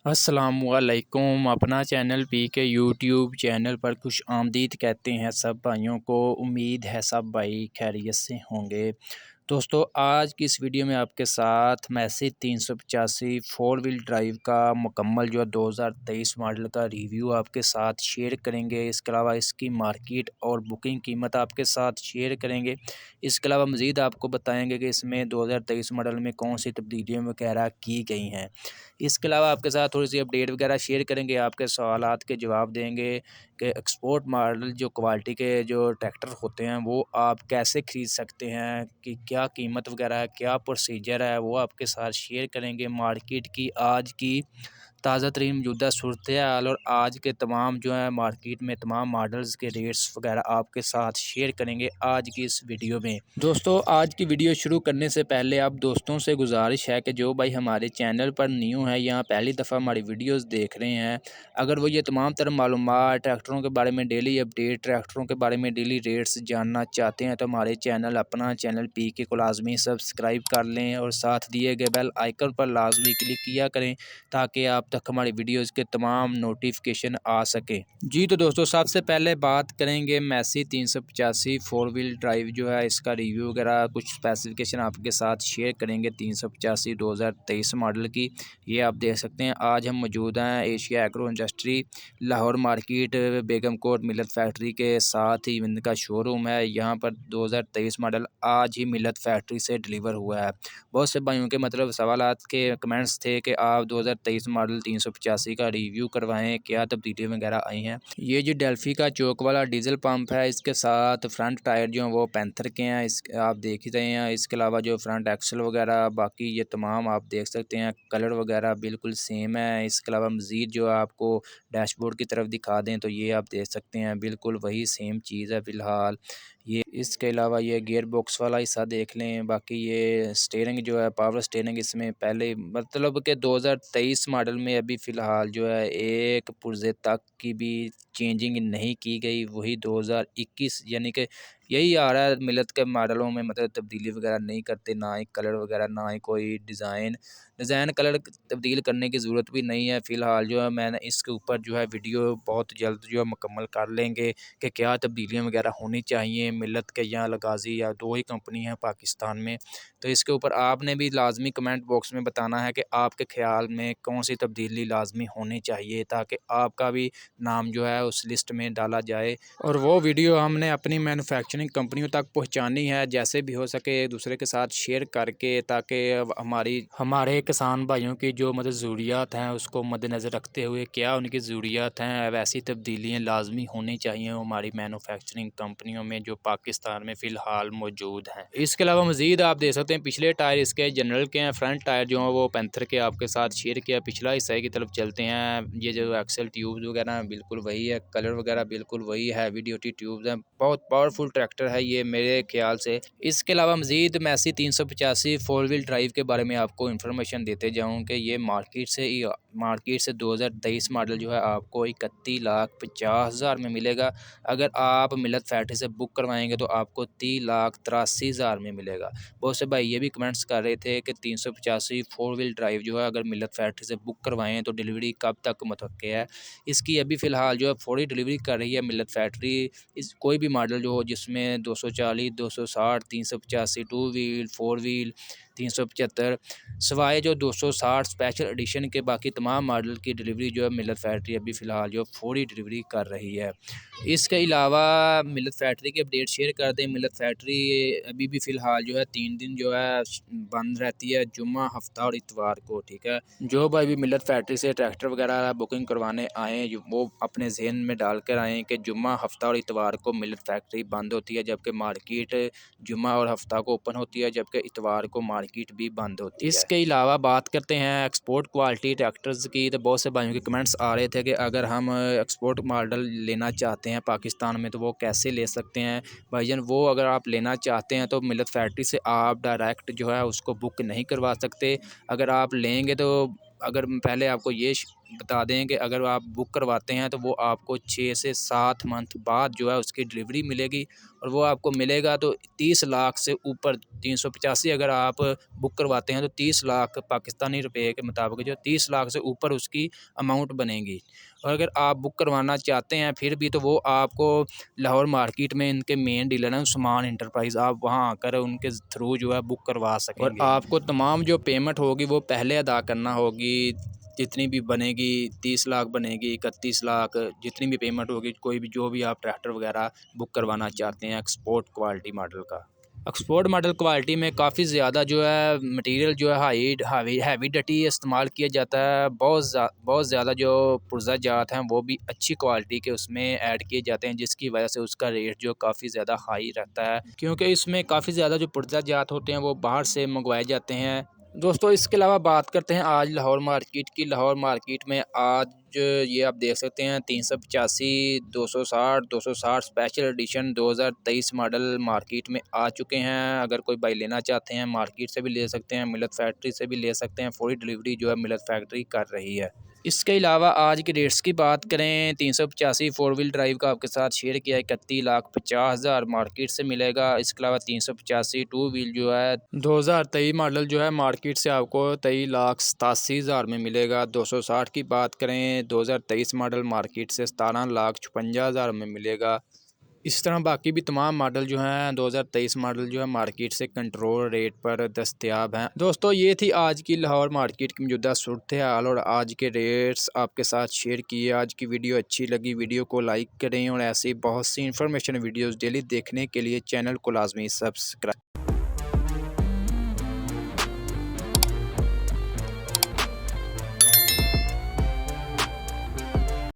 अस्सलामुअलैकुम। अपना channel P के यूट्यूब चैनल पर खुश आमदीद कहते हैं सब भाइयों को। उम्मीद है सब भाई खैरियत से होंगे। दोस्तों, आज की इस वीडियो में आपके साथ मैसी 385 फोर व्हील ड्राइव का मुकम्मल जो 2023 मॉडल का रिव्यू आपके साथ शेयर करेंगे। इसके अलावा इसकी मार्केट और बुकिंग कीमत आपके साथ शेयर करेंगे। इसके अलावा मज़ीद आपको बताएंगे कि इसमें 2023 मॉडल में कौन सी तब्दीलियाँ वगैरह की गई हैं। इसके अलावा आपके साथ थोड़ी सी अपडेट वगैरह शेयर करेंगे, आपके सवालात के जवाब देंगे कि एक्सपोर्ट मॉडल जो क्वालिटी के जो ट्रैक्टर होते हैं वो आप कैसे ख़रीद सकते हैं, कि क्या कीमत वगैरह है, क्या प्रोसीजर है, वो आपके साथ शेयर करेंगे। मार्केट की आज की ताज़ा तरीन मौजूदा सूरत हाल और आज के तमाम जो है मार्केट में तमाम मॉडल्स के रेट्स वगैरह आपके साथ शेयर करेंगे आज की इस वीडियो में। दोस्तों, आज की वीडियो शुरू करने से पहले आप दोस्तों से गुजारिश है कि जो भाई हमारे चैनल पर न्यू है या पहली दफ़ा हमारी वीडियोस देख रहे हैं, अगर वो ये तमाम तरह मालूमात ट्रैक्टरों के बारे में, डेली अपडेट ट्रैक्टरों के बारे में, डेली रेट्स जानना चाहते हैं तो हमारे अपना चैनल पी के को लाजमी सब्सक्राइब कर लें और साथ दिए गए बेल आइकन पर लाजमी क्लिक किया करें ताकि आप तक हमारी वीडियोस के तमाम नोटिफिकेशन आ सके। जी तो दोस्तों, सबसे पहले बात करेंगे मैसी 385 फोर व्हील ड्राइव जो है इसका रिव्यू वगैरह कुछ स्पेसिफिकेशन आपके साथ शेयर करेंगे। 385 2023 मॉडल की ये आप देख सकते हैं। आज हम मौजूद हैं Asia agro industry Lahore market Begum Kot Millat factory के साथ ही इनका शोरूम है। यहाँ पर 2023 मॉडल आज ही मिलत फैक्ट्री से डिलीवर हुआ है। बहुत से भाइयों के सवालात के कमेंट्स थे कि आप 2023 मॉडल 385 का रिव्यू करवाएं, क्या तब्दीली वगैरह आई हैं। ये जो डेल्फी का चौक वाला डीजल पंप है, इसके साथ फ्रंट टायर जो हैं वो पैंथर के हैं, इस आप देख ही रहे हैं। इसके अलावा जो फ्रंट एक्सल वगैरह बाकी ये तमाम आप देख सकते हैं, कलर वगैरह बिल्कुल सेम है। इसके अलावा मज़ीद जो आपको डैशबोर्ड की तरफ दिखा दें तो ये आप देख सकते हैं बिल्कुल वही सेम चीज़ है फ़िलहाल ये। इसके अलावा ये गियर बॉक्स वाला हिस्सा देख लें। बाकी ये स्टीयरिंग जो है पावर स्टीयरिंग, इसमें पहले मतलब कि 2023 मॉडल में अभी फ़िलहाल जो है एक पुर्जे तक की भी चेंजिंग नहीं की गई। वही 2021 यानी कि यही आ रहा है मिलत के मॉडलों में, मतलब तब्दीली वगैरह नहीं करते, ना ही कलर वगैरह, ना ही कोई डिज़ाइन कलर तब्दील करने की ज़रूरत भी नहीं है। फ़िलहाल जो है मैंने इसके ऊपर जो है वीडियो बहुत जल्द जो है मुकम्मल कर लेंगे कि क्या तब्दीलियाँ वगैरह होनी चाहिए मिलत के या लगाजी, या दो ही कंपनी है पाकिस्तान में। तो इसके ऊपर आपने भी लाजमी कमेंट बॉक्स में बताना है कि आपके ख्याल में कौन सी तब्दीली लाजमी होनी चाहिए ताकि आपका भी नाम जो है उस लिस्ट में डाला जाए। और वो वीडियो हमने अपनी मैन्युफैक्चरिंग कंपनियों तक पहुंचानी है, जैसे भी हो सके एक दूसरे के साथ शेयर करके, ताकि हमारे किसान भाइयों की जो मतलब ज़रूरियात हैं उसको मद्देनज़र रखते हुए क्या उनकी ज़रूरियात हैं, वैसी तब्दीलियाँ लाजमी होनी चाहिए हमारी मैन्युफैक्चरिंग कंपनियों में जो पाकिस्तान में फ़िलहाल मौजूद हैं। इसके अलावा मज़ीद आप देख सकते हैं पिछले टायर इसके जनरल के हैं, फ्रंट टायर जो हैं वो पैंथर के आपके साथ शेयर किया। पिछला हिस्से की तरफ चलते हैं। ये जो एक्सल ट्यूब्स वगैरह हैं बिल्कुल वही है, कलर वगैरह बिल्कुल वही है, हैवी ड्यूटी ट्यूब्स हैं। बहुत पावरफुल ट्रैक्टर है ये मेरे ख्याल से। इसके अलावा मज़ीद मैसी 385 फोर व्हील ड्राइव के बारे में आपको इन्फॉर्मेशन देते जाऊँ कि ये मार्केट से 2023 मॉडल जो है आपको 31,50,000 में मिलेगा। अगर आप मिलत फैक्ट्री से बुक करवाएंगे तो आपको 30,83,000 में मिलेगा। बहुत से भाई ये भी कमेंट्स कर रहे थे कि 385 फोर व्हील ड्राइव जो है अगर मिलत फैक्ट्री से बुक करवाएं तो डिलीवरी कब तक मुतवक्के है। इसकी अभी फ़िलहाल जो है फौरी डिलीवरी कर रही है मिलत फैक्ट्री। इस कोई भी मॉडल जो हो जिसमें 240, 260, 385 टू व्हील, फोर व्हील, 375 सवाए जो 260 स्पेशल एडिशन के बाकी तमाम मॉडल की डिलीवरी जो है मिलत फैक्ट्री अभी फ़िलहाल जो फौरी डिलीवरी कर रही है। इसके अलावा मिलत फैक्ट्री की अपडेट शेयर कर दें। मिलत फैक्ट्री अभी भी फ़िलहाल जो है 3 दिन जो है बंद रहती है, जुम्मा, हफ्ता और इतवार को। ठीक है, जो भाई भी मिलत फैक्ट्री से ट्रैक्टर वगैरह बुकिंग करवाने आएँ वो अपने जहन में डाल कर आएँ कि जुम्मा, हफ्ता और इतवार को मिलत फैक्ट्री बंद होती है, जबकि मार्केट जुम्मा और हफ्ता को ओपन होती है, जबकि इतवार को मार्केट भी बंद होती है। इसके अलावा बात करते हैं एक्सपोर्ट क्वालिटी ट्रैक्टर्स की। तो बहुत से भाइयों के कमेंट्स आ रहे थे कि अगर हम एक्सपोर्ट मॉडल लेना चाहते हैं पाकिस्तान में तो वो कैसे ले सकते हैं। भाईजान, वो अगर आप लेना चाहते हैं तो मिलत फैक्ट्री से आप डायरेक्ट जो है उसको बुक नहीं करवा सकते। अगर आप लेंगे तो अगर पहले आपको ये बता दें कि अगर आप बुक करवाते हैं तो वो आपको 6 से 7 मंथ बाद जो है उसकी डिलीवरी मिलेगी। और वो आपको मिलेगा तो 30 लाख से ऊपर 385 अगर आप बुक करवाते हैं तो 30 लाख पाकिस्तानी रुपए के मुताबिक जो 30 लाख से ऊपर उसकी अमाउंट बनेगी। और अगर आप बुक करवाना चाहते हैं फिर भी तो वो आपको लाहौर मार्केट में इनके मेन डीलर हैं उस्मान इंटरप्राइज़, आप वहाँ आकर उनके थ्रू जो है बुक करवा सकेंगे। और आपको तमाम जो पेमेंट होगी वो पहले अदा करना होगी, जितनी भी बनेगी 30 लाख बनेगी, 31 लाख, जितनी भी पेमेंट होगी, कोई भी जो भी आप ट्रैक्टर वगैरह बुक करवाना चाहते हैं एक्सपोर्ट क्वालिटी मॉडल का। एक्सपोर्ट मॉडल क्वालिटी में काफ़ी ज़्यादा जो है मटेरियल जो है हैवी डटी इस्तेमाल किया जाता है। बहुत ज़्यादा जो पुर्ज़ा जात हैं वो भी अच्छी क्वालिटी के उसमें ऐड किए जाते हैं, जिसकी वजह से उसका रेट जो काफ़ी ज़्यादा हाई रहता है, क्योंकि इसमें काफ़ी ज़्यादा जो पुर्ज़ा जात होते हैं वो बाहर से मंगवाए जाते हैं। दोस्तों इसके अलावा बात करते हैं आज लाहौर मार्केट की। लाहौर मार्केट में आज ये आप देख सकते हैं 385, 260 स्पेशल एडिशन 2023 मॉडल मार्केट में आ चुके हैं। अगर कोई भाई लेना चाहते हैं मार्केट से भी ले सकते हैं, मिलत फैक्ट्री से भी ले सकते हैं। फुल डिलीवरी जो है मिलत फैक्ट्री कर रही है। इसके अलावा आज के रेट्स की बात करें, 385 फोर व्हील ड्राइव का आपके साथ शेयर किया है 31,50,000 मार्केट से मिलेगा। इसके अलावा 385 टू व्हील जो है 2023 मॉडल जो है मार्केट से आपको 23,87,000 में मिलेगा। 260 की बात करें 2023 मॉडल मार्केट से 17,56,000 में मिलेगा। इस तरह बाकी भी तमाम मॉडल जो हैं 2023 मॉडल जो है मार्केट से कंट्रोल रेट पर दस्तयाब हैं। दोस्तों ये थी आज की लाहौर मार्केट की मौजूदा सूरत हाल और आज के रेट्स आपके साथ शेयर किए। आज की वीडियो अच्छी लगी वीडियो को लाइक करें और ऐसी बहुत सी इंफॉर्मेशन वीडियोस डेली देखने के लिए चैनल को लाजमी सब्सक्राइब